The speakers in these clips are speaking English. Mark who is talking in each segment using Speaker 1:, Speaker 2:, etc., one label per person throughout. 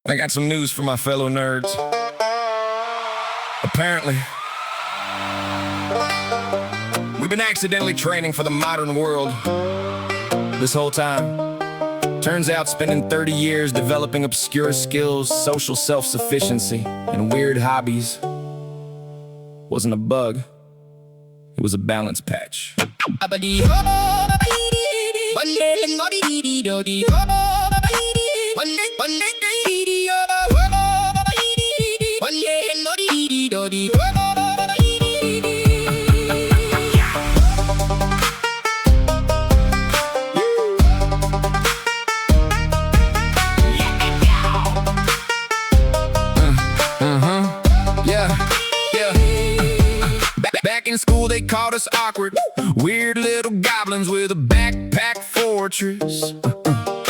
Speaker 1: I got some news for my fellow nerds. Apparently, we've been accidentally training for the modern world this whole time. Turns out spending 30 years developing obscure skills, social self-sufficiency, and weird hobbies wasn't a bug. It was a balance patch. Back in school they called us awkward, weird little goblins with a backpack fortress.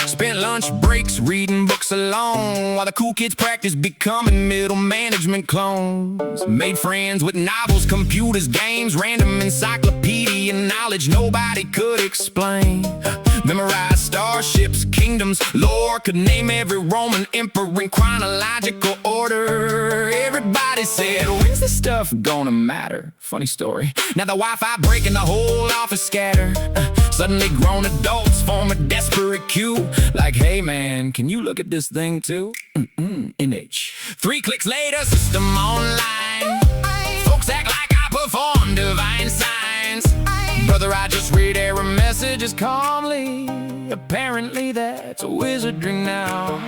Speaker 1: Spent lunch breaks reading books alone, while the cool kids practiced becoming middle management clones. Made friends with novels, computers, games, random encyclopedia knowledge nobody could explain. Memorized starships, kingdoms, lore, could name every Roman emperor in chronological order. Everybody said, when's this stuff gonna matter? Funny story, now the Wi-Fi breaking, the whole office scatter. Suddenly grown adults form a desperate queue, like, hey man, can you look at this thing too? NH. 3 clicks later, system online. Folks act like I perform divine signs. Brother, I just read error messages calmly. Apparently that's wizardry now.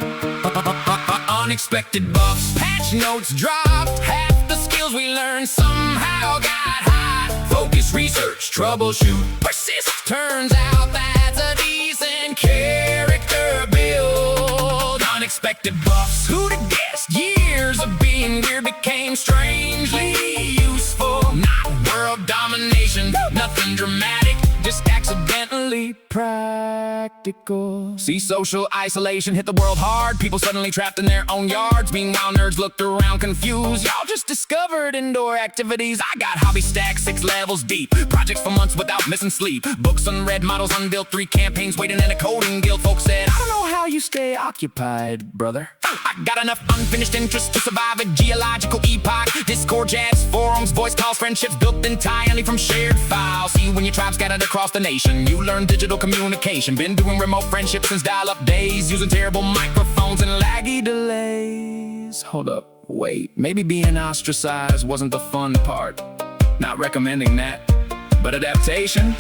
Speaker 1: Unexpected buffs, patch notes dropped. Half the skills we learned somehow got hot. Focus, research, troubleshoot, persist. Turns out that's a decent character build. Unexpected buffs, who'd have guessed? Years of being weird became strangely useful. Not world domination, nothing dramatic, just accidentally practical. See, social isolation hit the world hard. People suddenly trapped in their own yards. Meanwhile, nerds looked around confused. Y'all just discovered indoor activities. I got hobby stacks 6 levels deep. Projects for months without missing sleep. Books unread, models unbuilt, 3 campaigns waiting in a coding guild. Folks said, I don't know how you stay occupied, brother. I got enough unfinished interests to survive a geological epoch. Discord chats, forums, voice calls, friendships built entirely from shared files. See, when your tribe scattered across the nation, you learn digital communication. Been doing remote friendships since dial-up days, using terrible microphones and laggy delays. Hold up, wait, maybe being ostracized wasn't the fun part. Not recommending that, but adaptation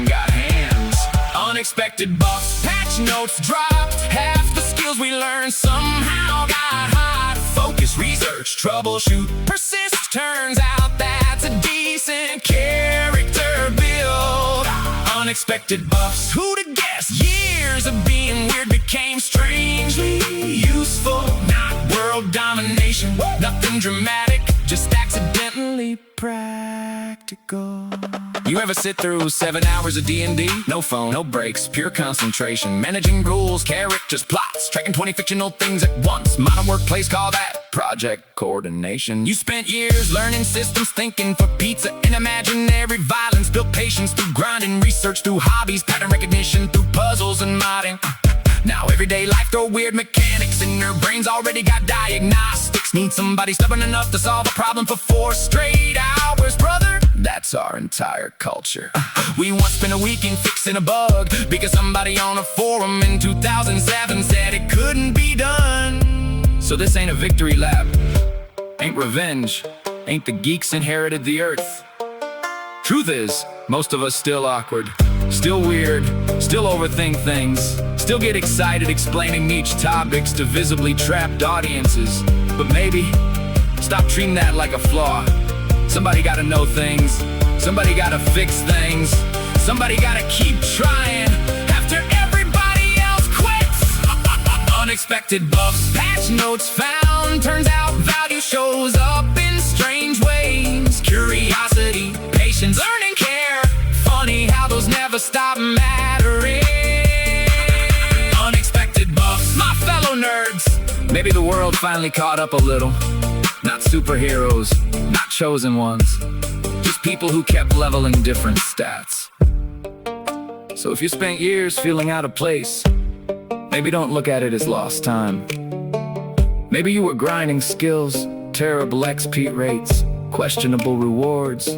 Speaker 1: got hands. Unexpected buffs, patch notes dropped. Half the skills we learned somehow got hot. Focus, research, troubleshoot, persist. Turns out that's a decent character build. Unexpected buffs, who'd have guessed? Years of being weird became strangely useful. Not world domination, nothing dramatic, just accidentally practical. You ever sit through 7 hours of D&D? No phone, no breaks, pure concentration. Managing rules, characters, plots, tracking 20 fictional things at once. Modern workplace, call that project coordination. You spent years learning systems, thinking for pizza and imaginary violence. Built patience through grinding, research through hobbies, pattern recognition through puzzles and modding. Now everyday life throw weird mechanics, and their brains already got diagnostics. Need somebody stubborn enough to solve a problem for 4 straight hours, brother. That's our entire culture. We once spent a weekend fixing a bug because somebody on a forum in 2007 said it couldn't be done. So this ain't a victory lap, ain't revenge, ain't the geeks inherited the earth. Truth is, most of us still awkward, still weird, still overthink things, still get excited explaining niche topics to visibly trapped audiences. But maybe stop treating that like a flaw. Somebody gotta know things, somebody gotta fix things, somebody gotta keep trying after everybody else quits. Unexpected buffs, patch notes found. Turns out value shows up in strange ways. Curiosity, patience, learning, care. Funny how those never stop mattering. Unexpected buffs, my fellow nerds. Maybe the world finally caught up a little. Not superheroes, not chosen ones, just people who kept leveling different stats. So if you spent years feeling out of place, maybe don't look at it as lost time. Maybe you were grinding skills, terrible XP rates, questionable rewards,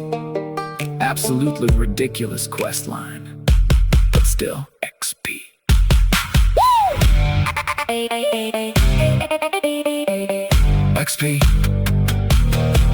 Speaker 1: absolutely ridiculous quest line, but still XP. XP.